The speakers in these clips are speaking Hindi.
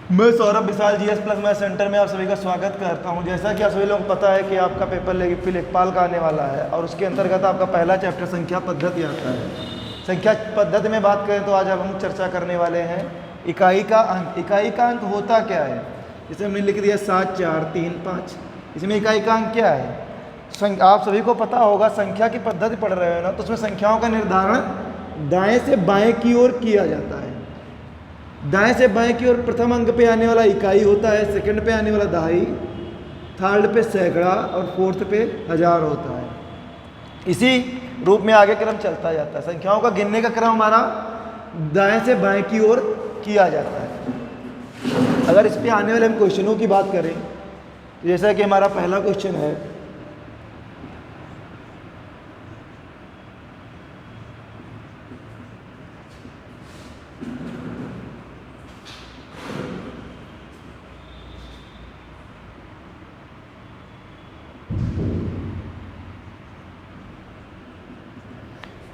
मैं सौरभ विशाल जीएस प्लस मैथ सेंटर में आप सभी का स्वागत करता हूं। जैसा कि आप सभी लोगों को पता है कि आपका पेपर लेखपाल का आने वाला है और उसके अंतर्गत आपका पहला चैप्टर संख्या पद्धति आता है। संख्या पद्धति में बात करें तो आज अब हम चर्चा करने वाले हैं इकाई का अंक। इकाई का अंक होता क्या है? जैसे हमने लिख दिया 7 4 3 5। इसमें इकाई का अंक क्या है? आप सभी को पता होगा, संख्या की पद्धति पढ़ रहे हो ना, तो उसमें संख्याओं का निर्धारण दाएं से बाएं की ओर किया जाता है। दाएं से बाएं की ओर प्रथम अंक पे आने वाला इकाई होता है, सेकंड पे आने वाला दहाई, थर्ड पे सैकड़ा और फोर्थ पे हजार होता है। इसी रूप में आगे क्रम चलता जाता है। संख्याओं का गिनने का क्रम हमारा दाएं से बाएं की ओर किया जाता है। अगर इस पे आने वाले हम क्वेश्चनों की बात करें, जैसा कि हमारा पहला क्वेश्चन है,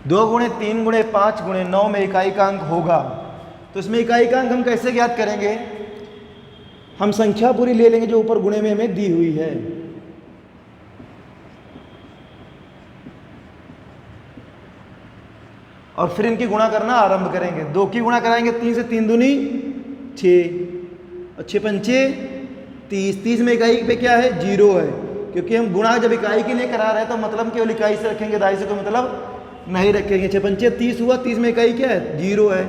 दो गुणे 3 गुणे 5 गुणे 9 में इकाई का अंक होगा। तो इसमें इकाई का अंक हम कैसे ज्ञात करेंगे? हम संख्या पूरी ले लेंगे जो ऊपर गुणे में हमें दी हुई है। और फिर इनकी गुणा करना आरंभ करेंगे। 2 की गुणा कराएंगे 3 से, 3 दूनी 6 और 6 पंचे 30। 30 में इकाई पे क्या है? 0 है, क्योंकि हम गुणा जब इकाई के लिए करा रहे हैं तो मतलब केवल इकाई से रखेंगे, दाई से कोई मतलब नहीं रखेंगे। 6 पंचे 30 हुआ, 30 में इकाई क्या है? 0 है।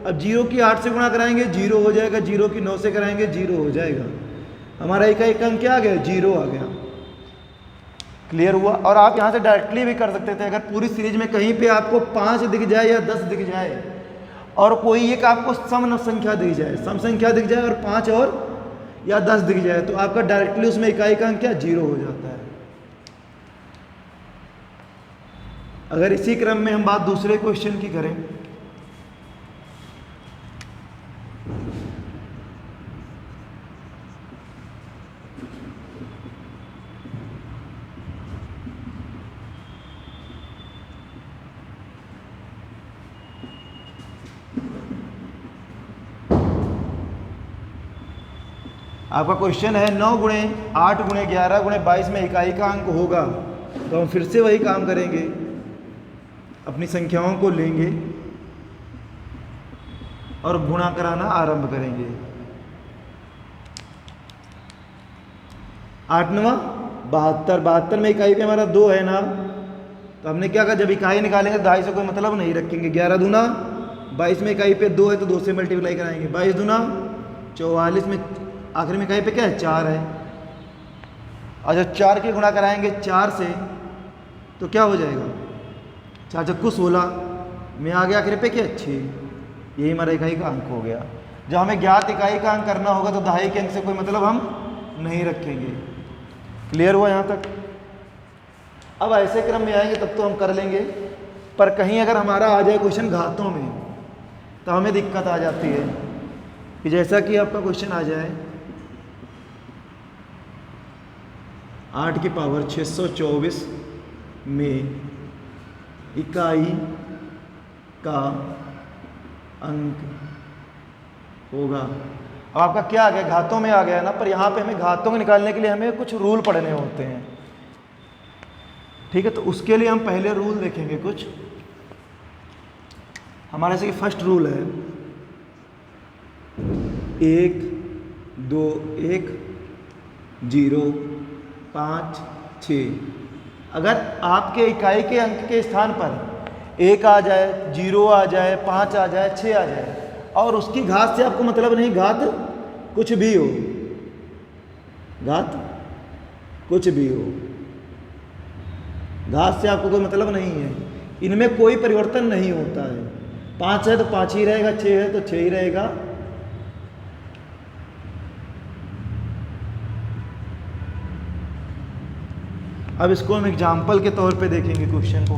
अब 0 की 8 से गुणा कराएंगे 0 हो जाएगा, 0 की 9 से कराएंगे 0 हो जाएगा। हमारा इकाई का अंक क्या आ गया? 0 आ गया। क्लियर हुआ? और आप यहाँ से डायरेक्टली भी कर सकते थे। अगर पूरी सीरीज में कहीं पे आपको 5 दिख जाए या 10 दिख जाए और कोई एक आपको सम संख्या दिख जाए, सम संख्या दिख जाए और 5 और या 10 दिख जाए, तो आपका डायरेक्टली उसमें इकाई का अंक क्या? 0 हो जाता है। अगर इसी क्रम में हम बात दूसरे क्वेश्चन की करें, आपका क्वेश्चन है 9 गुणे 8 गुणे 11 गुणे 22 में इकाई का अंक होगा। तो हम फिर से वही काम करेंगे, अपनी संख्याओं को लेंगे और गुणा कराना आरंभ करेंगे। 8 9 72। 72 में इकाई पे हमारा 2 है ना, तो हमने क्या कहा? जब इकाई निकालेंगे तो दाई से कोई मतलब नहीं रखेंगे। 11 दूना 22 में इकाई पे 2 है तो 2 से मल्टीप्लाई कराएंगे। 22 दूना 44 में आखिर में इकाई पे क्या है? 4 है। और जब 4 की गुणा कराएंगे 4 से तो क्या हो जाएगा? 4 चक्कू 16 में आ गया, आखिर पे क्या? 6। यही हमारा इकाई का अंक हो गया। जब हमें ज्ञात इकाई का अंक करना होगा तो दहाई के अंक से कोई मतलब हम नहीं रखेंगे। क्लियर हुआ यहाँ तक? अब ऐसे क्रम में आएंगे तब तो हम कर लेंगे, पर कहीं अगर हमारा आ जाए क्वेश्चन घातों में तो हमें दिक्कत आ जाती है। कि जैसा कि आपका क्वेश्चन आ जाए 8 की पावर 624 में इकाई का अंक होगा। अब आपका क्या आ गया? घातों में आ गया ना, पर यहाँ पे हमें घातों को निकालने के लिए हमें कुछ रूल पढ़ने होते हैं। ठीक है, तो उसके लिए हम पहले रूल देखेंगे कुछ। हमारे से फर्स्ट रूल है 1 2 1 0 5 6। अगर आपके इकाई के अंक के स्थान पर 1 आ जाए, 0 आ जाए, 5 आ जाए, 6 आ जाए और उसकी घात से आपको मतलब नहीं, घात कुछ भी हो, घात कुछ भी हो, घात से आपको कोई मतलब नहीं है, इनमें कोई परिवर्तन नहीं होता है। 5 है तो 5 ही रहेगा, 6 है तो 6 ही रहेगा। अब इसको हम एग्जाम्पल के तौर पे देखेंगे क्वेश्चन को।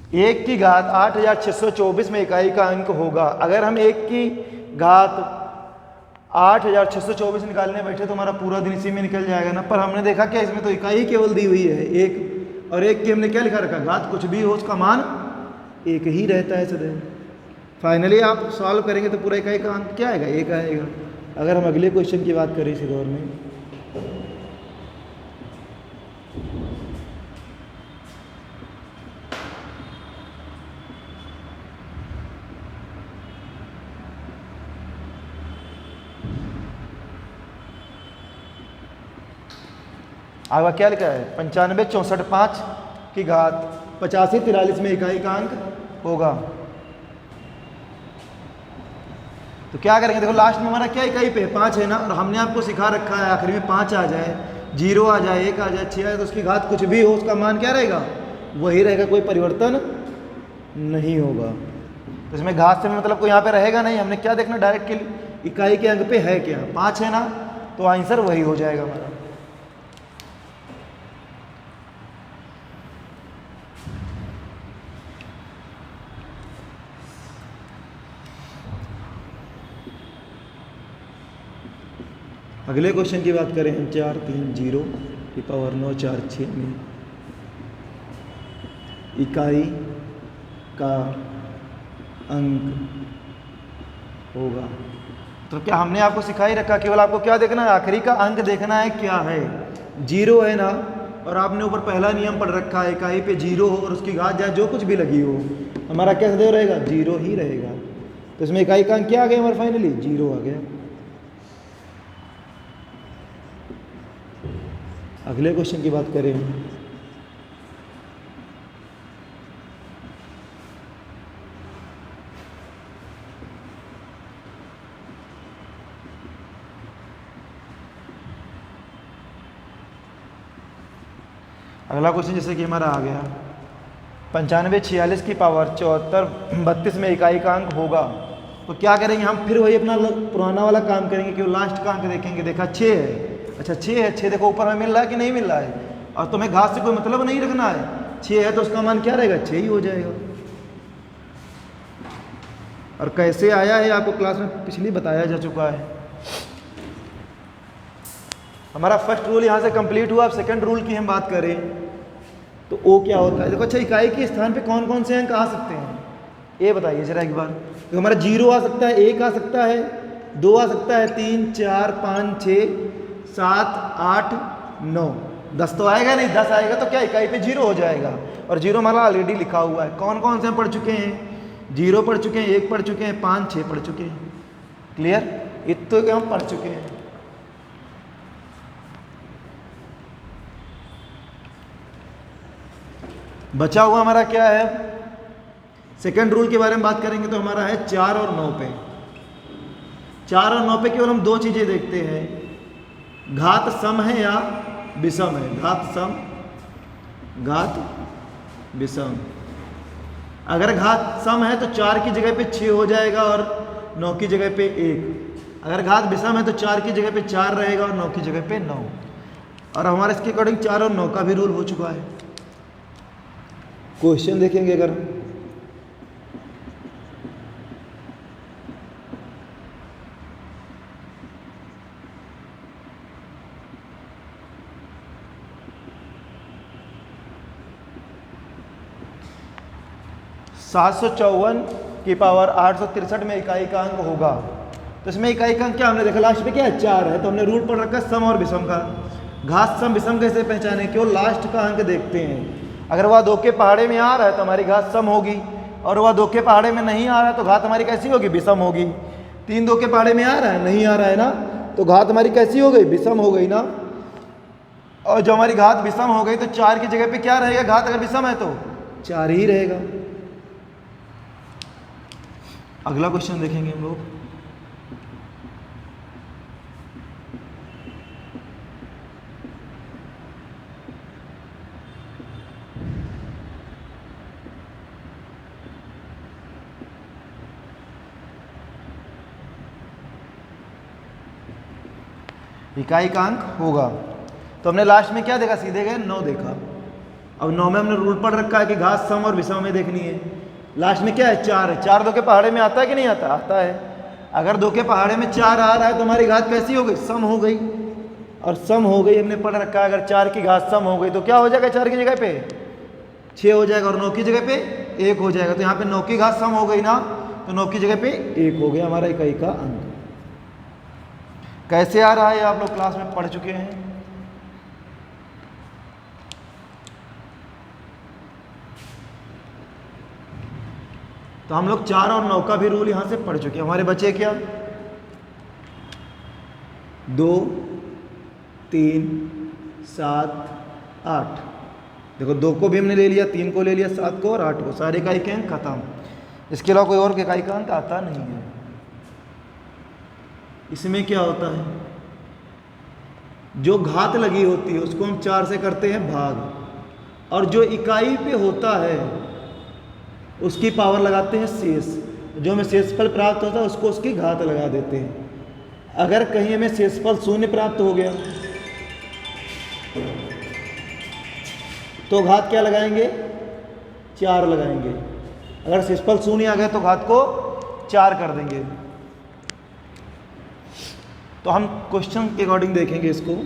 1 की घात 8624 में इकाई का अंक होगा। अगर हम 1 की घात 8624 निकालने बैठे तो हमारा पूरा दिन इसी में निकल जाएगा ना। पर हमने देखा क्या इसमें तो इकाई केवल दी हुई है 1, और 1 की हमने क्या लिखा रखा, घात कुछ भी हो उसका मान 1 ही रहता है सदैव। फाइनली आप सॉल्व करेंगे तो पूरा इकाई का अंक क्या आएगा, 1 आएगा। अगर हम अगले क्वेश्चन की बात करें इसी दौर में, आगे क्या लिखा है, 95 64 5 की घात 85 43 में इकाई का अंक होगा। तो क्या करेंगे, देखो लास्ट में हमारा क्या इकाई पे 5 है ना, और हमने आपको सिखा रखा है आखिरी में 5 आ जाए, 0 आ जाए, 1 आ जाए, 6 आ जाए तो उसकी घात कुछ भी हो उसका मान क्या रहेगा, वही रहेगा, कोई परिवर्तन नहीं होगा। तो इसमें घात से मतलब कोई यहाँ पे रहेगा नहीं। हमने क्या देखना, डायरेक्ट के इकाई के अंक पे है क्या, 5 है ना, तो आंसर वही हो जाएगा हमारा। अगले क्वेश्चन की बात करें हम 4 3 0 की पावर 9 4 6 में इकाई का अंक होगा। तो क्या हमने आपको सिखा ही रखा, केवल आपको क्या देखना है, आखिरी का अंक देखना है क्या है, 0 है ना, और आपने ऊपर पहला नियम पढ़ रखा है इकाई पे 0 हो और उसकी घात जाए जो कुछ भी लगी हो, हमारा क्या सदैव रहेगा, 0 ही रहेगा। तो इसमें इकाई का अंक क्या आ गया हमारा, फाइनली 0 आ गया। अगले क्वेश्चन की बात करें, अगला क्वेश्चन जैसे कि हमारा आ गया 95 46 की पावर 74 32 में इकाई का अंक होगा। तो क्या करेंगे हम, फिर वही अपना पुराना वाला काम करेंगे कि वो लास्ट का अंक देखेंगे। देखा 6 है, अच्छा 6 है, 6 देखो ऊपर में मिल रहा है कि नहीं मिल रहा है, और तुम्हें घात से कोई मतलब नहीं रखना है, 6 है तो उसका मान क्या रहेगा, 6 ही हो जाएगा। और कैसे आया है आपको क्लास में पिछली बताया जा चुका है। हमारा फर्स्ट रूल यहाँ से कंप्लीट हुआ। अब सेकंड रूल की हम बात करें तो ओ क्या होता है। देखो अच्छा, इकाई के स्थान पे कौन कौन से अंक आ सकते हैं ये बताइए जरा एक बार। तो हमारा 0 आ सकता है, 1 आ सकता है, 2 आ सकता है, 3 4 5 6 7 8 9 10 तो आएगा नहीं, 10 आएगा तो क्या इकाई पे 0 हो जाएगा। और 0 हमारा ऑलरेडी लिखा हुआ है। कौन कौन से हम पढ़ चुके हैं, 0 पढ़ चुके हैं, 1 पढ़ चुके हैं, 5 6 पढ़ चुके हैं। क्लियर, इतने के हम पढ़ चुके हैं। बचा हुआ हमारा क्या है, सेकंड रूल के बारे में बात करेंगे तो हमारा है 4 और 9 पे। 4 और 9 पे केवल हम दो चीजें देखते हैं, घात सम है या विषम है। घात सम, घात विषम। अगर घात सम है तो 4 की जगह पे 6 हो जाएगा और 9 की जगह पे 1। अगर घात विषम है तो 4 की जगह पे 4 रहेगा और 9 की जगह पे 9। और हमारे इसके अकॉर्डिंग 4 और 9 का भी रूल हो चुका है। क्वेश्चन देखेंगे अगर, सात 754 की पावर 863 में इकाई का अंक होगा। तो इसमें इकाई का अंक क्या हमने देखा, लास्ट में क्या है 4 है, तो हमने रूल पढ़ रखा सम और विषम का। घात सम विषम कैसे पहचाने, केवल लास्ट का अंक देखते हैं। अगर वह 2 के पहाड़े में आ रहा है तो हमारी घात सम होगी, और वह 2 के पहाड़े में नहीं आ रहा है तो घात हमारी कैसी होगी, विषम होगी। 3 2 के पहाड़े में आ रहा है, नहीं आ रहा है ना, तो घात हमारी कैसी हो गई, विषम हो गई ना। और जो हमारी घात विषम हो गई तो 4 की जगह पे क्या रहेगा, घात अगर विषम है तो 4 ही रहेगा। अगला क्वेश्चन देखेंगे हम लोग, इकाई का अंक होगा। तो हमने लास्ट में क्या देखा, सीधे गए 9 देखा। अब 9 में हमने रूल पढ़ रखा है कि घात सम और विषम में देखनी है। लास्ट में क्या है, 4 है। 4 2 के पहाड़े में आता है कि नहीं आता, आता है। अगर 2 के पहाड़े में 4 आ रहा है तो हमारी घात कैसी हो गई, सम हो गई। और सम हो गई हमने पढ़ रखा है, अगर 4 की घात सम हो गई तो क्या हो जाएगा, 4 की जगह पे 6 हो जाएगा और 9 की जगह पे 1 हो जाएगा। तो यहाँ पे 9 की घात सम हो गई ना, तो 9 की जगह पे 1 हो गया हमारा इकाई का अंक। कैसे आ रहा है आप लोग क्लास में पढ़ चुके हैं। तो हम लोग 4 और 9 का भी रूल यहां से पढ़ चुके हैं। हमारे बचे क्या, 2 3 7 8। देखो 2 को भी हमने ले लिया, 3 को ले लिया, 7 को और 8 को, सारे इकाई के अंक खत्म। इसके अलावा कोई और इकाई का अंक आता नहीं है। इसमें क्या होता है, जो घात लगी होती है उसको हम 4 से करते हैं भाग, और जो इकाई पे होता है उसकी पावर लगाते हैं शेष। जो हमें शेषफल प्राप्त होता है उसको उसकी घात लगा देते हैं। अगर कहीं हमें शेषफल 0 प्राप्त हो गया तो घात क्या लगाएंगे, 4 लगाएंगे। अगर शेषफल 0 आ गया तो घात को 4 कर देंगे। तो हम क्वेश्चन के अकॉर्डिंग देखेंगे इसको।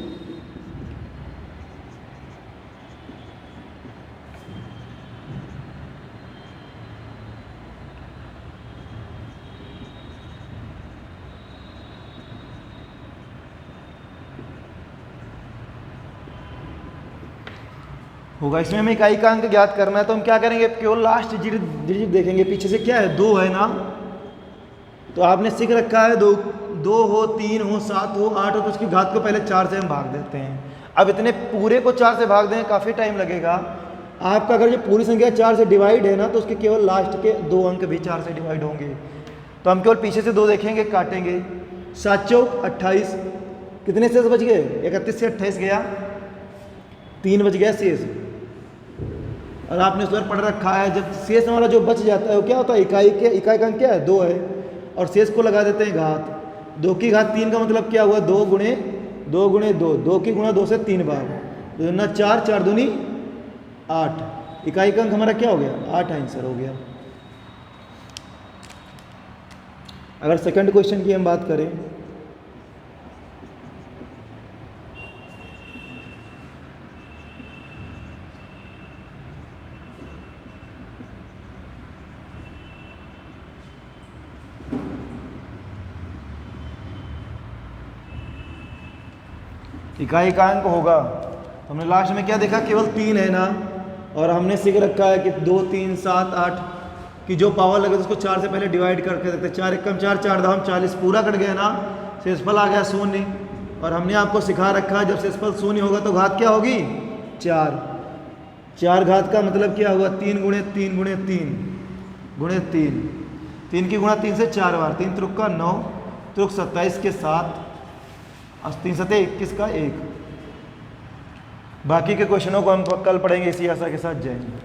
होगा इसमें हमें इकाई का अंक ज्ञात करना है, तो हम क्या करेंगे, केवल लास्ट डिजिट देखेंगे। पीछे से क्या है, 2 है ना, तो आपने सीख रखा है 2 हो, 3 हो, 7 हो, 8 हो, तो उसकी घात को पहले 4 से हम भाग देते हैं। अब इतने पूरे को 4 से भाग दें काफ़ी टाइम लगेगा आपका। अगर ये पूरी संख्या 4 से डिवाइड है ना, तो उसके केवल लास्ट के 2 अंक भी 4 से डिवाइड होंगे। तो हम केवल पीछे से 2 देखेंगे, काटेंगे। 7 चौक 28, कितने शेष बच गए, 31 से 28 गया, 3 बच गया शेष। और आपने उस पर पढ़ रखा है, जब शेष हमारा जो बच जाता है वो क्या होता है, इकाई का अंक क्या है, 2 है, और शेष को लगा देते हैं घात। 2 की घात 3 का मतलब क्या हुआ, 2 गुणे 2 गुणे 2, 2 की गुणा 2 से 3 बार, 2 ना 4, 4 दूनी 8। इकाई का अंक हमारा क्या हो गया, 8 आंसर हो गया। अगर सेकंड क्वेश्चन की हम बात करें, इकाई का अंक होगा, तो हमने लास्ट में क्या देखा, केवल 3 है ना, और हमने सीख रखा है कि 2 3 7 8 की जो पावर लगे तो उसको 4 से पहले डिवाइड करके देखते हैं। 4 एकम 4, 4 दाम 40, पूरा कट गया ना, शेषफल आ गया 0। और हमने आपको सिखा रखा है जब शेषफल 0 होगा तो घात क्या होगी, 4। 4 घात का मतलब क्या हुआ, 3 गुणे 3 गुणे 3 गुणे 3, 3 की गुणा 3 से 4 बार, 3 त्रुक का 9, त्रुक 27 के 7, 3 सते 21 का 1। बाकी के क्वेश्चनों को हम कल पढ़ेंगे इसी आशा के साथ। जय हिंद।